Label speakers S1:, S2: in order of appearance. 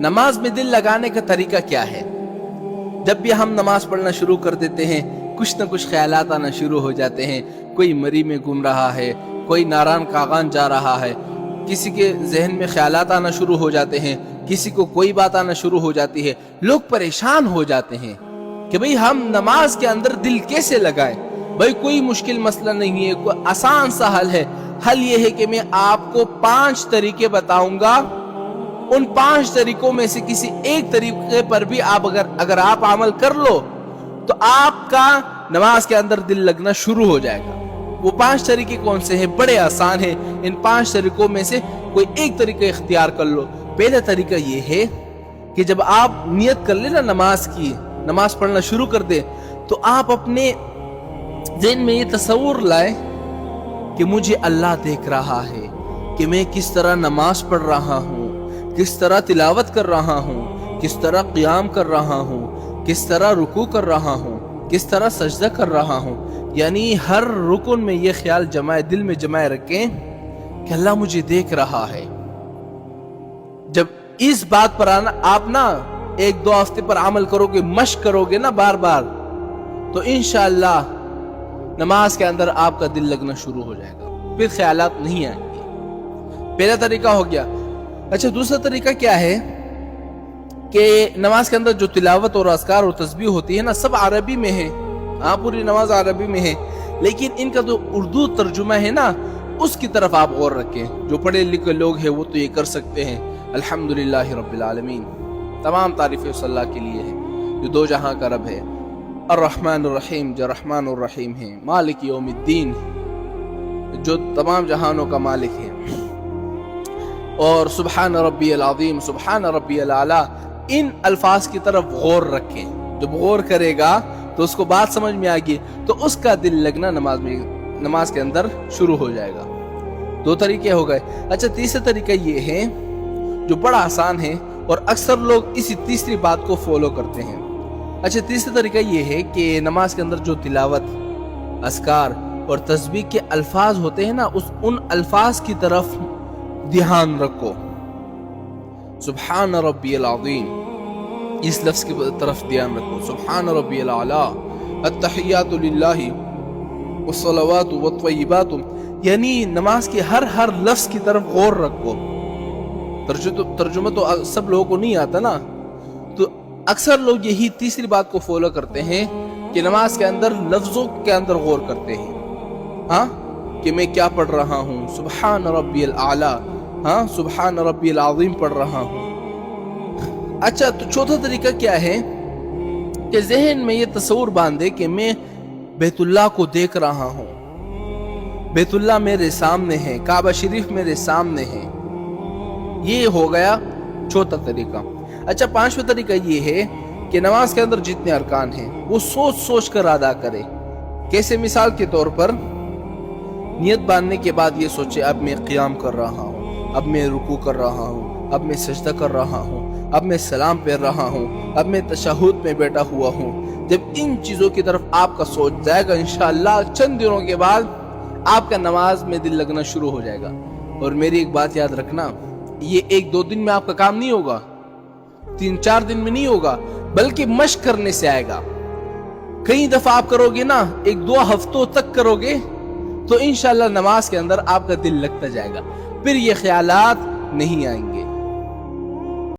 S1: नमाज में दिल लगाने का तरीका क्या है? जब भी हम नमाज पढ़ना शुरू कर देते हैं, कुछ न कुछ ख्यालात आना शुरू हो जाते हैं। कोई मरी में घूम रहा है, कोई नारान कागान जा रहा है, किसी के जहन में ख्यालात आना शुरू हो जाते हैं, किसी को कोई बात आना शुरू हो जाती है। लोग परेशान हो जाते हैं कि भाई हम नमाज के अंदर दिल कैसे लगाएं। भाई कोई मुश्किल मसला नहीं है, कोई आसान सा हल है। हल ये है कि मैं आपको 5 तरीके बताऊंगा, उन 5 तरीकों में से किसी एक तरीके पर भी आप अगर आप अमल कर लो तो आपका नमाज के अंदर दिल लगना शुरू हो जाएगा। वो 5 तरीके कौन से हैं? बड़े आसान हैं। इन 5 तरीकों में से कोई एक तरीका इख्तियार कर लो। पहला तरीका ये है कि जब आप नियत कर लेना नमाज की, नमाज पढ़ना शुरू कर दे, तो आप अपने ज़हन में ये तस्वुर लाए कि मुझे अल्लाह देख रहा है, कि मैं किस तरह नमाज पढ़ रहा हूँ, किस तरह तिलावत कर रहा हूँ, किस तरह क़ियाम कर रहा हूँ, किस तरह रुकू कर रहा हूँ, किस तरह सजदा कर रहा हूँ। यानी हर रुकन में ये ख्याल जमाए, दिल में जमाए रखें कि अल्लाह मुझे देख रहा है। जब इस बात पर आप ना 1-2 हफ्ते पर अमल करोगे, मश्क करोगे ना बार बार, तो इंशाअल्लाह नमाज के अंदर आपका दिल लगना शुरू हो जाएगा, फिर ख्यालात नहीं आएंगे। पहला तरीका हो गया। अच्छा, दूसरा तरीका क्या है कि नमाज के अंदर जो तिलावत और अज़कार और तस्बीह होती है ना, सब अरबी में है। हाँ, पूरी नमाज अरबी में है, लेकिन इनका जो उर्दू तर्जुमा है ना, उसकी तरफ आप गौर रखें। जो पढ़े लिखे लोग हैं वो तो ये कर सकते हैं। अल्हम्दुलिल्लाहि रब्बिल आलमीन, तमाम तारीफ़ें उस अल्लाह के लिए है जो दो जहां का रब है। अर्रहमानुर रहीम, जो रहमानुर रहीम है। मालिक यौमिद्दीन, जो तमाम जहानों का मालिक है। और सुबहान रब्बियल अज़ीम, सुबहान रब्बियल आला, इन अल्फाज की तरफ गौर रखें। जब गौर करेगा तो उसको बात समझ में आएगी, तो उसका दिल लगना नमाज के अंदर शुरू हो जाएगा। 2 तरीके हो गए। अच्छा, तीसरा तरीका ये है जो बड़ा आसान है और अक्सर लोग इसी तीसरी बात को फॉलो करते हैं। अच्छा, तीसरा तरीका ये है कि नमाज के अंदर जो तिलावत, अज़कार और तस्बीह के अल्फाज होते हैं ना, उन अल्फाज की तरफ ध्यान रखो। सुब्हान रब्बियल अज़ीम, इस लफ्ज़ की तरफ ध्यान रखो। सुब्हान रब्बियल आला, अत्तहियातु लिल्लाहि वस्सलावातु वत्तय्यिबातु, यानी नमाज के हर लफ्ज़ की तरफ गौर रखो। तर्जुमा तो सब लोगों को नहीं आता ना, तो अक्सर लोग यही तीसरी बात को फॉलो करते हैं कि नमाज के अंदर लफ्ज़ों के अंदर गौर करते हैं। हाँ, कि मैं क्या पढ़ रहा हूँ, सुब्हान रब्बियल आला, हाँ, सुब्हान रब्बियल अज़ीम पढ़ रहा हूँ। अच्छा, तो चौथा तरीका क्या है कि ज़हन में ये तस्वुर बांधे कि मैं बैतुल्लाह को देख रहा हूँ, बैतुल्लाह मेरे सामने है, काबा शरीफ मेरे सामने है। ये हो गया चौथा तरीका। अच्छा, 5वां तरीका ये है कि नमाज के अंदर जितने अरकान हैं वो सोच सोच कर अदा करे। कैसे? मिसाल के तौर पर नियत बांधने के बाद ये सोचे, अब मैं क़ियाम कर रहा हूँ, अब मैं रुकू कर रहा हूँ, अब मैं सजदा कर रहा हूँ, अब मैं सलाम पढ़ रहा हूँ, अब मैं तशहुद में बैठा हुआ हूँ। जब इन चीज़ों की तरफ आपका सोच जाएगा, इंशाअल्लाह चंद दिनों के बाद आपका नमाज में दिल लगना शुरू हो जाएगा। और मेरी एक बात याद रखना, ये 1-2 दिन में आपका काम नहीं होगा, 3-4 दिन में नहीं होगा, बल्कि मश्क करने से आएगा। कई दफा आप करोगे ना, 1-2 हफ्तों तक करोगे, तो इंशाअल्लाह नमाज के अंदर आपका दिल लगता जाएगा, फिर ये ख्यालात नहीं आएंगे।